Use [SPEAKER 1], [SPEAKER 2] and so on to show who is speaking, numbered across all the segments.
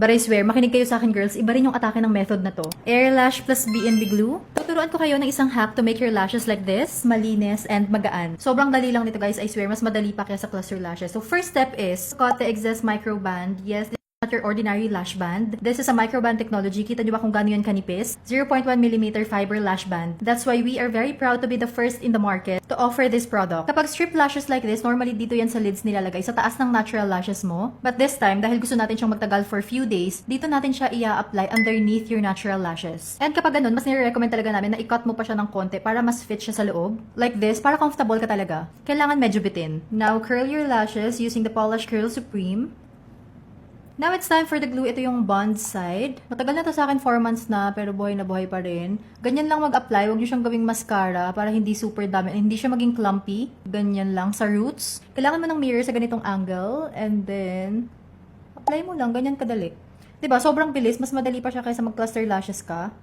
[SPEAKER 1] But I swear, makinig kayo sa akin girls, iba rin yung atake ng method na to. Air Lash plus BNB Glue. Tuturuan ko kayo ng isang hack to make your lashes like this, malinis and magaan. Sobrang dali lang nito guys, I swear, mas madali pa kaya sa cluster lashes. So first step is, cut the excess microband. Yes, not your ordinary lash band. This is a microband technology. Kita nyo ba kung gaano yun kanipis? 0.1mm fiber lash band. That's why we are very proud to be the first in the market to offer this product. Kapag strip lashes like this, normally dito yan sa lids nilalagay sa taas ng natural lashes mo. But this time, dahil gusto natin siyang magtagal for few days, dito natin siya i-apply underneath your natural lashes. And kapag ganun, mas nire-recommend talaga namin na i-cut mo pa siya ng konti para mas fit siya sa loob. Like this, para comfortable ka talaga. Kailangan medyo bitin. Now, curl your lashes using the Polish Curl Supreme. Now it's time for the glue. Ito yung bond side. Matagal na to sa akin, 4 months na, pero buhay na buhay pa rin. Ganyan lang mag-apply. Huwag nyo siyang gawing mascara para hindi super dami. Hindi siya maging clumpy. Ganyan lang sa roots. Kailangan mo ng mirror sa ganitong angle. And then, apply mo lang. Ganyan kadali. Diba? Sobrang bilis. Mas madali pa siya kaysa mag-cluster lashes ka.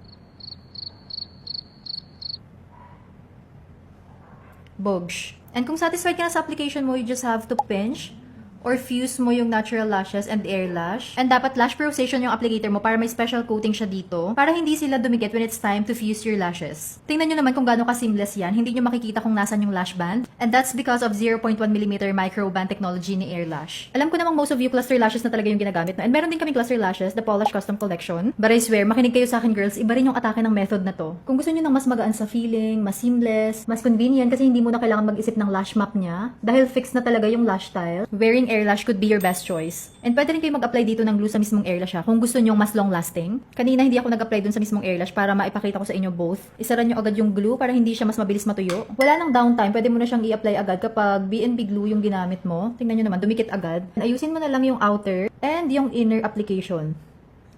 [SPEAKER 1] Bogsh. And kung satisfied ka na sa application mo, you just have to pinch or fuse mo yung natural lashes and air lash. And dapat lash precision yung applicator mo para may special coating siya dito para hindi sila dumikit when it's time to fuse your lashes. Tingnan nyo naman kung gaano ka-seamless yan. Hindi nyo makikita kung nasan yung lash band. And that's because of 0.1mm microband technology ni air lash. Alam ko namang most of you cluster lashes na talaga yung ginagamit. No? And meron din kaming cluster lashes, the Polish Custom Collection. But I swear, makinig kayo sa akin girls, iba rin yung atake ng method na to. Kung gusto nyo ng mas magaan sa feeling, mas seamless, mas convenient kasi hindi mo na kailangan mag-isip ng lash map niya. Dahil fixed na talaga yung lash style. Wearing air lash could be your best choice. And pwede rin kayo mag-apply dito ng glue sa mismong air lash kung gusto nyong mas long lasting. Kanina hindi ako nag-apply dun sa mismong air lash para maipakita ko sa inyo both. Isara nyo agad yung glue para hindi siya mas mabilis matuyo. Wala nang downtime, pwede mo na siyang i-apply agad kapag BNB glue yung ginamit mo. Tingnan nyo naman, dumikit agad. Ayusin mo na lang yung outer and yung inner application.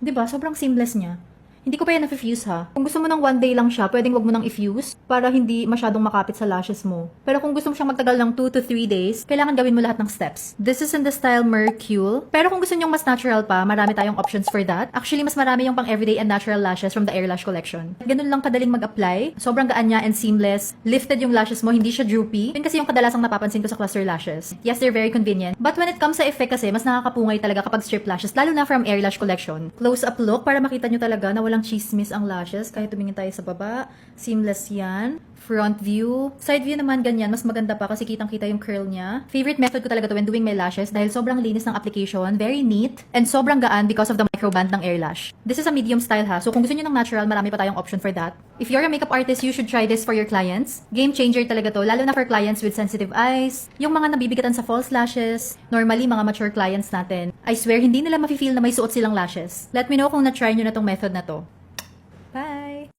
[SPEAKER 1] Diba? Sobrang seamless niya. Hindi ko pa yan na-fuse ha. Kung gusto mo ng 1 day lang siya, pwedeng wag mo nang i-fuse para hindi masyadong makapit sa lashes mo. Pero kung gusto mo siyang magtagal ng 2 to 3 days, kailangan gawin mo lahat ng steps. This is in the style Mercule. Pero kung gusto nyong mas natural pa, marami tayong options for that. Actually, mas marami yung pang everyday and natural lashes from the Air Lash collection. Ganun lang kadaling mag-apply. Sobrang gaan niya and seamless. Lifted yung lashes mo, hindi siya droopy. Yun kasi yung kadalasang napapansin ko sa cluster lashes. Yes, they're very convenient. But when it comes sa effect kasi, mas nakakapungay talaga kapag strip lashes, lalo na from Air Lash collection. Close-up look para makita nyo talaga na walang chismis ang lashes. Kahit tumingin tayo sa baba, seamless yan. Front view. Side view naman ganyan, mas maganda pa kasi kitang-kita yung curl niya. Favorite method ko talaga to when doing my lashes dahil sobrang linis ng application, very neat, and sobrang gaan because of the microband ng air lash. This is a medium style ha, so kung gusto niyo ng natural, marami pa tayong option for that. If you're a makeup artist, you should try this for your clients. Game changer talaga to, lalo na for clients with sensitive eyes, yung mga nabibigatan sa false lashes, normally mga mature clients natin. I swear, hindi nila mafe-feel na may suot silang lashes. Let me know kung na-try nyo na tong method na to. Bye!